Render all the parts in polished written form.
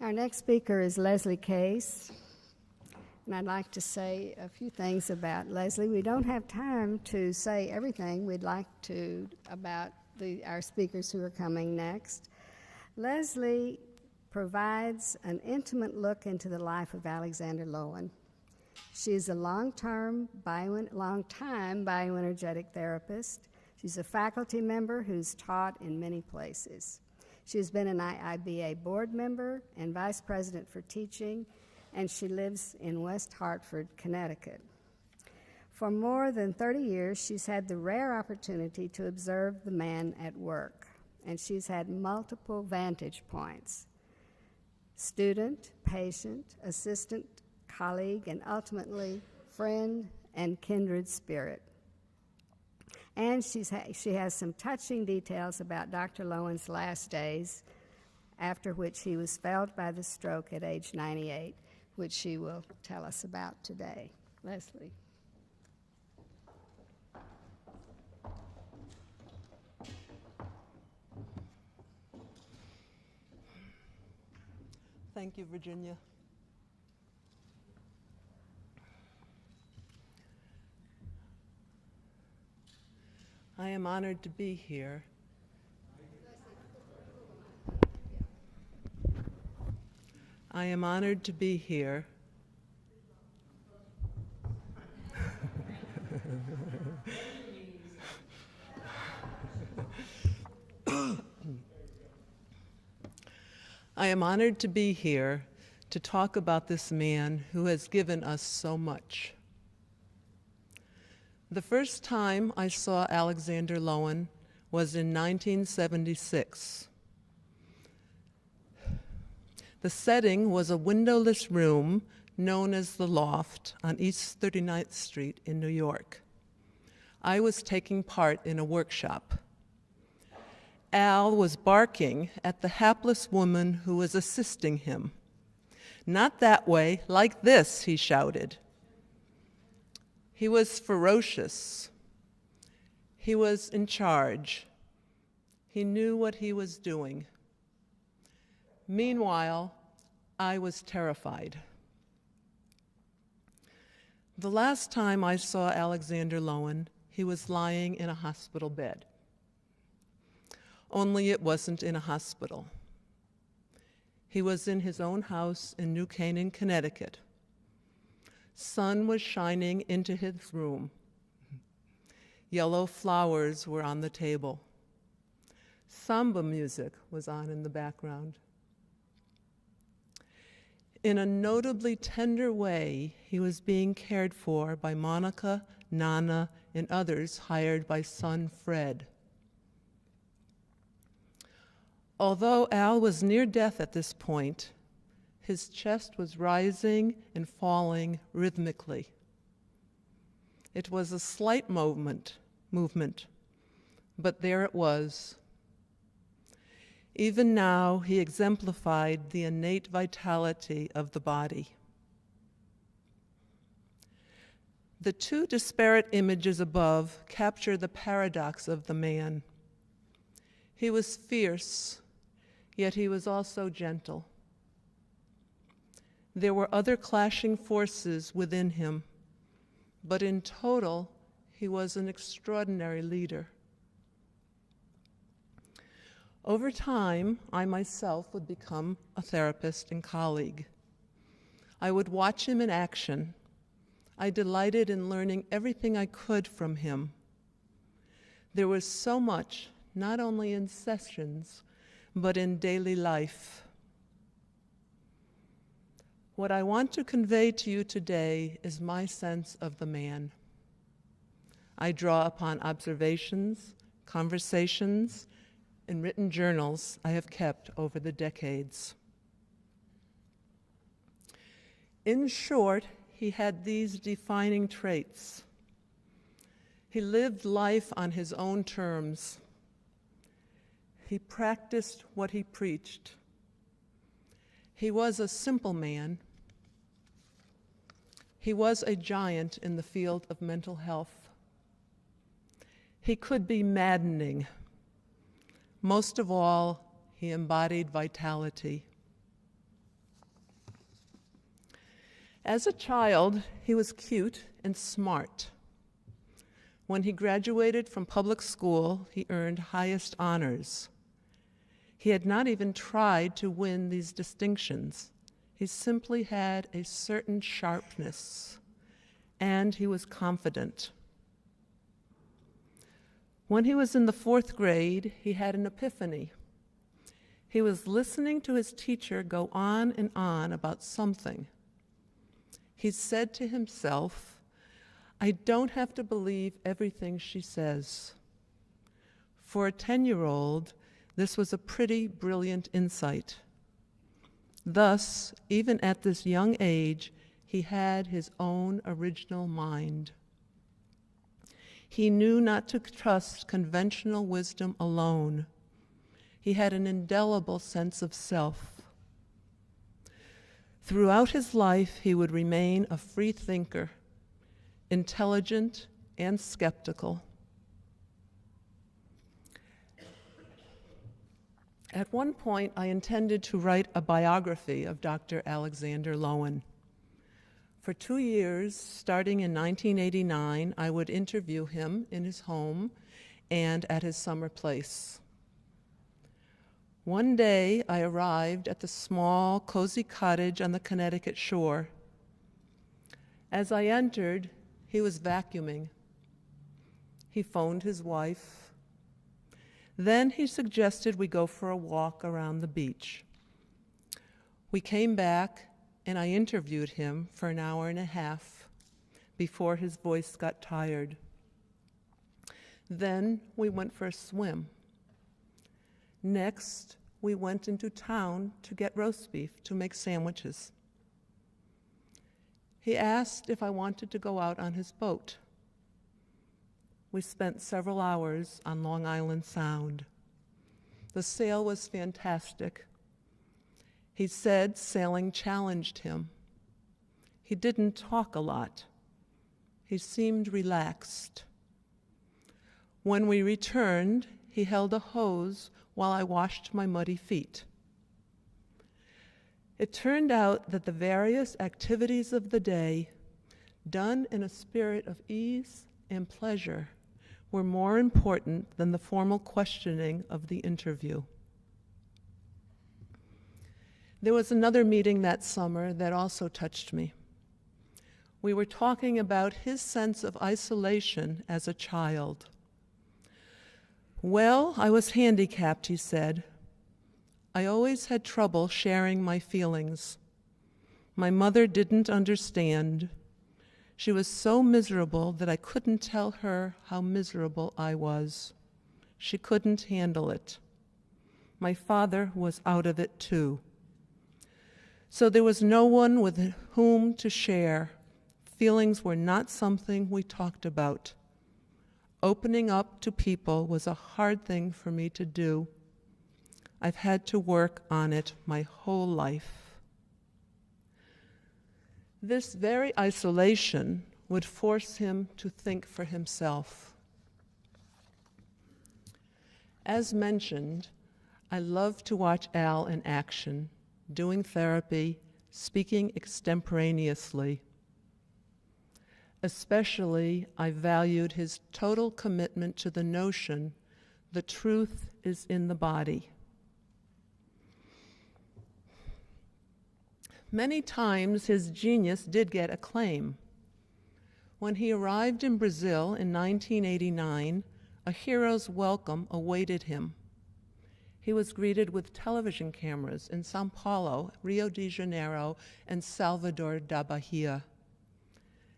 Our next speaker is Leslie Case, and I'd like to say a few things about Leslie. We don't have time to say everything we'd like to about our speakers who are coming next. Leslie provides an intimate look into the life of Alexander Lowen. She is a long-time bioenergetic therapist. She's a faculty member who's taught in many places. She has been an IIBA board member and vice president for teaching, and she lives in West Hartford, Connecticut. For more than 30 years, she's had the rare opportunity to observe the man at work, and she's had multiple vantage points: student, patient, assistant, colleague, and ultimately friend and kindred spirit. And she has some touching details about Dr. Lowen's last days, after which he was felled by the stroke at age 98, which she will tell us about today. Leslie. Thank you, Virginia. I am honored to be here. I am honored to be here. I am honored to be here to talk about this man who has given us so much. The first time I saw Alexander Lowen was in 1976. The setting was a windowless room known as the Loft on East 39th Street in New York. I was taking part in a workshop. Al was barking at the hapless woman who was assisting him. "Not that way, like this," he shouted. He was ferocious. He was in charge. He knew what he was doing. Meanwhile, I was terrified. The last time I saw Alexander Lowen, he was lying in a hospital bed. Only it wasn't in a hospital. He was in his own house in New Canaan, Connecticut. Sun was shining into his room. Yellow flowers were on the table. Samba music was on in the background. In a notably tender way, he was being cared for by Monica, Nana, and others hired by son Fred. Although Al was near death at this point, his chest was rising and falling rhythmically. It was a slight movement, but there it was. Even now, he exemplified the innate vitality of the body. The two disparate images above capture the paradox of the man. He was fierce, yet he was also gentle. There were other clashing forces within him, but in total, he was an extraordinary leader. Over time, I myself would become a therapist and colleague. I would watch him in action. I delighted in learning everything I could from him. There was so much, not only in sessions, but in daily life. What I want to convey to you today is my sense of the man. I draw upon observations, conversations, and written journals I have kept over the decades. In short, he had these defining traits. He lived life on his own terms. He practiced what he preached. He was a simple man. He was a giant in the field of mental health. He could be maddening. Most of all, he embodied vitality. As a child, he was cute and smart. When he graduated from public school, he earned highest honors. He had not even tried to win these distinctions. He simply had a certain sharpness, and he was confident. When he was in the 4th grade, he had an epiphany. He was listening to his teacher go on and on about something. He said to himself, "I don't have to believe everything she says." For a 10-year-old, this was a pretty brilliant insight. Thus, even at this young age, he had his own original mind. He knew not to trust conventional wisdom alone. He had an indelible sense of self. Throughout his life, he would remain a free thinker, intelligent and skeptical. At one point, I intended to write a biography of Dr. Alexander Lowen. For 2 years, starting in 1989, I would interview him in his home and at his summer place. One day, I arrived at the small, cozy cottage on the Connecticut shore. As I entered, he was vacuuming. He phoned his wife. Then he suggested we go for a walk around the beach. We came back, and I interviewed him for an hour and a half before his voice got tired. Then we went for a swim. Next, we went into town to get roast beef to make sandwiches. He asked if I wanted to go out on his boat. We spent several hours on Long Island Sound. The sail was fantastic. He said sailing challenged him. He didn't talk a lot. He seemed relaxed. When we returned, he held a hose while I washed my muddy feet. It turned out that the various activities of the day, done in a spirit of ease and pleasure, were more important than the formal questioning of the interview. There was another meeting that summer that also touched me. We were talking about his sense of isolation as a child. "Well, I was handicapped," he said. "I always had trouble sharing my feelings. My mother didn't understand. She was so miserable that I couldn't tell her how miserable I was. She couldn't handle it. My father was out of it too. So there was no one with whom to share. Feelings were not something we talked about. Opening up to people was a hard thing for me to do. I've had to work on it my whole life." This very isolation would force him to think for himself. As mentioned, I love to watch Al in action, doing therapy, speaking extemporaneously. Especially, I valued his total commitment to the notion the truth is in the body. Many times his genius did get acclaim. When he arrived in Brazil in 1989, a hero's welcome awaited him. He was greeted with television cameras in São Paulo, Rio de Janeiro, and Salvador da Bahia.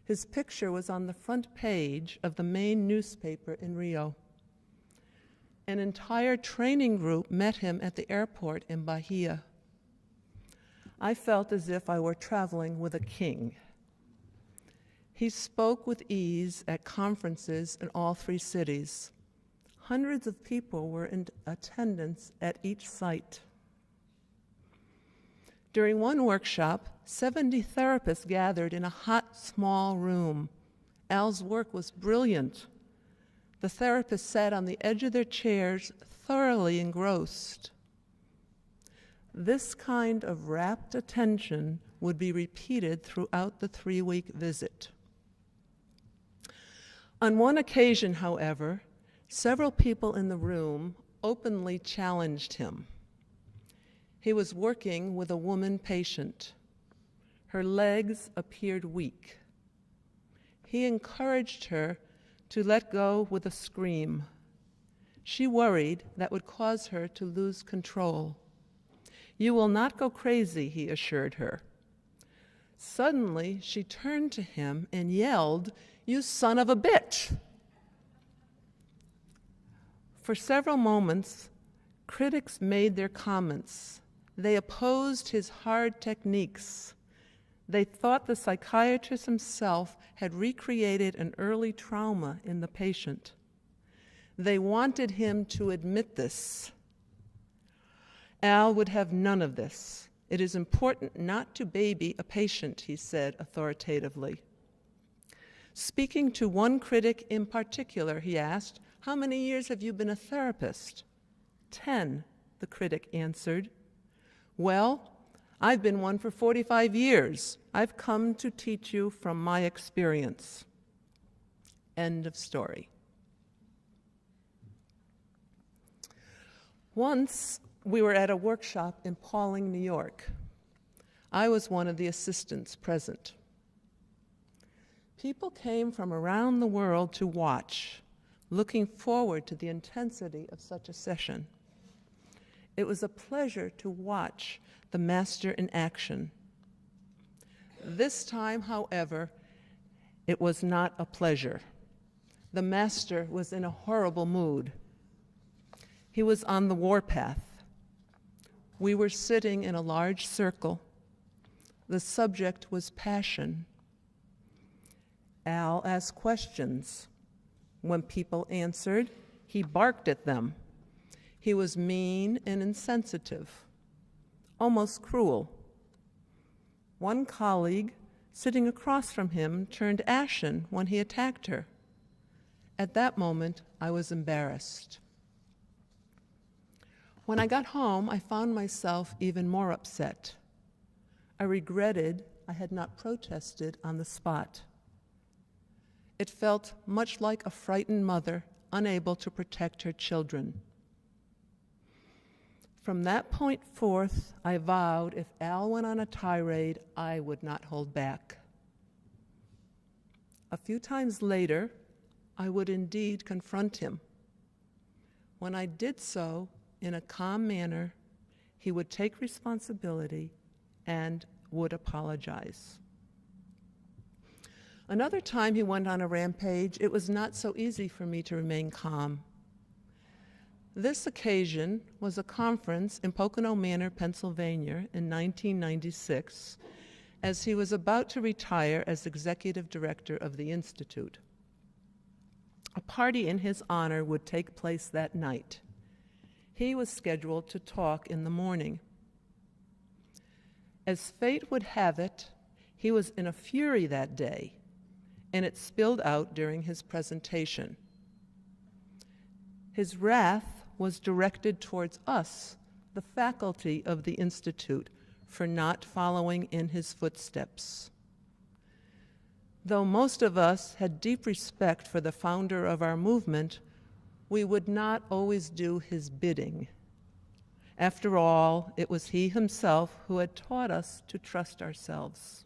His picture was on the front page of the main newspaper in Rio. An entire training group met him at the airport in Bahia. I felt as if I were traveling with a king. He spoke with ease at conferences in all 3 cities. Hundreds of people were in attendance at each site. During one workshop, 70 therapists gathered in a hot, small room. Al's work was brilliant. The therapists sat on the edge of their chairs, thoroughly engrossed. This kind of rapt attention would be repeated throughout the 3-week visit. On one occasion, however, several people in the room openly challenged him. He was working with a woman patient. Her legs appeared weak. He encouraged her to let go with a scream. She worried that would cause her to lose control. "You will not go crazy," he assured her. Suddenly, she turned to him and yelled, "You son of a bitch!" For several moments, critics made their comments. They opposed his hard techniques. They thought the psychiatrist himself had recreated an early trauma in the patient. They wanted him to admit this. Al would have none of this. "It is important not to baby a patient," he said authoritatively. Speaking to one critic in particular, he asked, "How many years have you been a therapist?" 10, the critic answered. "Well, I've been one for 45 years. I've come to teach you from my experience." End of story. Once, we were at a workshop in Pauling, New York. I was one of the assistants present. People came from around the world to watch, looking forward to the intensity of such a session. It was a pleasure to watch the master in action. This time, however, it was not a pleasure. The master was in a horrible mood. He was on the warpath. We were sitting in a large circle. The subject was passion. Al asked questions. When people answered, he barked at them. He was mean and insensitive, almost cruel. One colleague sitting across from him turned ashen when he attacked her. At that moment, I was embarrassed. When I got home, I found myself even more upset. I regretted I had not protested on the spot. It felt much like a frightened mother unable to protect her children. From that point forth, I vowed if Al went on a tirade, I would not hold back. A few times later, I would indeed confront him. When I did so, in a calm manner, he would take responsibility and would apologize. Another time he went on a rampage, it was not so easy for me to remain calm. This occasion was a conference in Pocono Manor, Pennsylvania in 1996, as he was about to retire as executive director of the Institute. A party in his honor would take place that night. He was scheduled to talk in the morning. As fate would have it, he was in a fury that day, and it spilled out during his presentation. His wrath was directed towards us, the faculty of the Institute, for not following in his footsteps. Though most of us had deep respect for the founder of our movement, we would not always do his bidding. After all, it was he himself who had taught us to trust ourselves.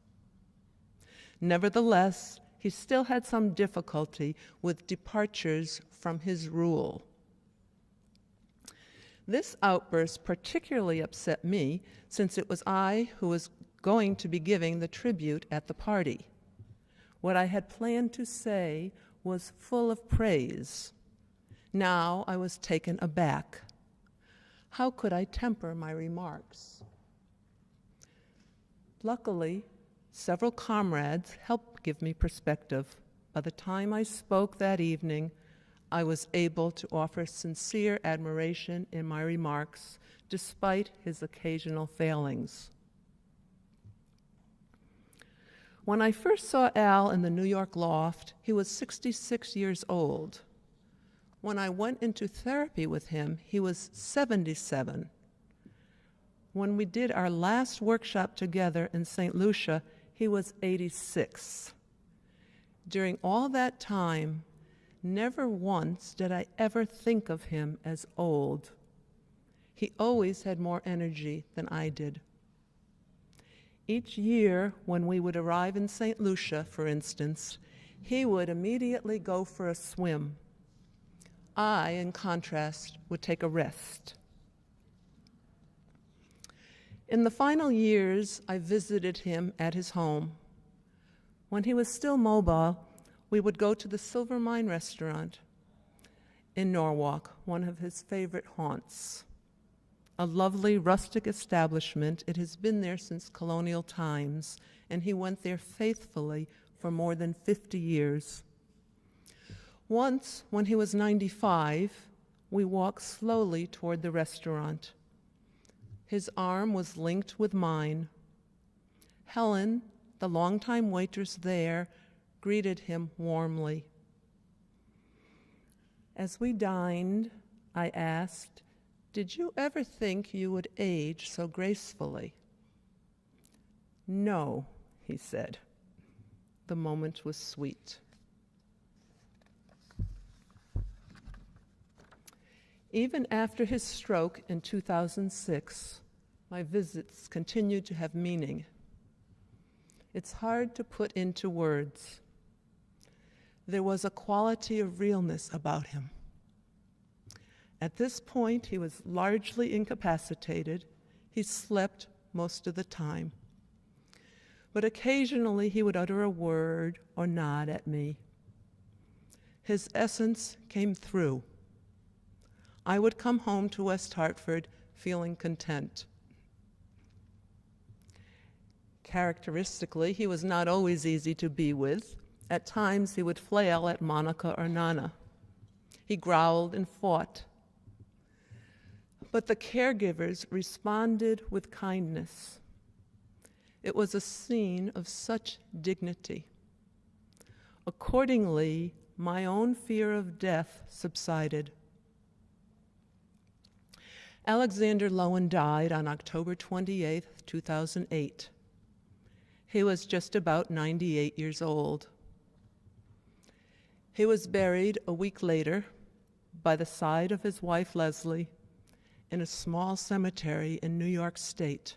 Nevertheless, he still had some difficulty with departures from his rule. This outburst particularly upset me, since it was I who was going to be giving the tribute at the party. What I had planned to say was full of praise. Now I was taken aback. How could I temper my remarks? Luckily, several comrades helped give me perspective. By the time I spoke that evening, I was able to offer sincere admiration in my remarks, despite his occasional failings. When I first saw Al in the New York loft, he was 66 years old. When I went into therapy with him, he was 77. When we did our last workshop together in St. Lucia, he was 86. During all that time, never once did I ever think of him as old. He always had more energy than I did. Each year, when we would arrive in St. Lucia, for instance, he would immediately go for a swim. I, in contrast, would take a rest. In the final years, I visited him at his home. When he was still mobile, we would go to the Silver Mine restaurant in Norwalk, one of his favorite haunts. A lovely rustic establishment. It has been there since colonial times, and he went there faithfully for more than 50 years. Once, when he was 95, we walked slowly toward the restaurant. His arm was linked with mine. Helen, the longtime waitress there, greeted him warmly. As we dined, I asked, "Did you ever think you would age so gracefully?" "No," he said. The moment was sweet. Even after his stroke in 2006, my visits continued to have meaning. It's hard to put into words. There was a quality of realness about him. At this point, he was largely incapacitated. He slept most of the time. But occasionally he would utter a word or nod at me. His essence came through. I would come home to West Hartford feeling content. Characteristically, he was not always easy to be with. At times, he would flail at Monica or Nana. He growled and fought. But the caregivers responded with kindness. It was a scene of such dignity. Accordingly, my own fear of death subsided. Alexander Lowen died on October 28, 2008. He was just about 98 years old. He was buried a week later by the side of his wife Leslie in a small cemetery in New York State.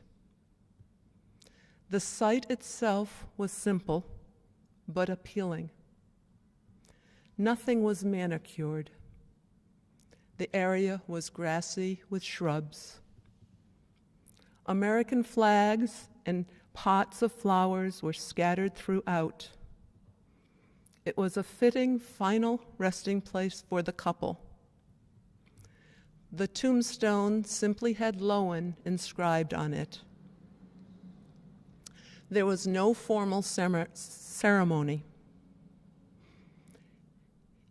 The site itself was simple but appealing. Nothing was manicured. The area was grassy with shrubs. American flags and pots of flowers were scattered throughout. It was a fitting final resting place for the couple. The tombstone simply had Lowen inscribed on it. There was no formal ceremony.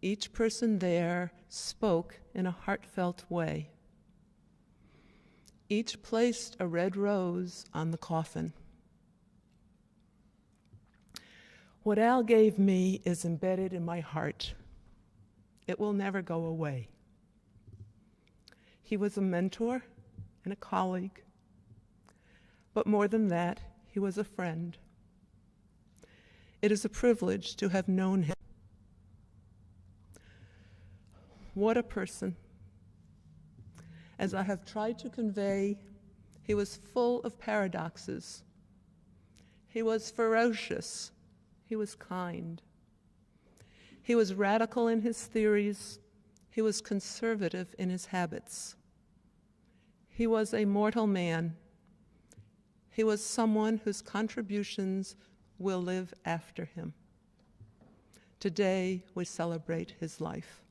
Each person there spoke in a heartfelt way. Each placed a red rose on the coffin. What Al gave me is embedded in my heart. It will never go away. He was a mentor and a colleague, but more than that, he was a friend. It is a privilege to have known him. What a person. As I have tried to convey, he was full of paradoxes. He was ferocious. He was kind. He was radical in his theories. He was conservative in his habits. He was a mortal man. He was someone whose contributions will live after him. Today, we celebrate his life.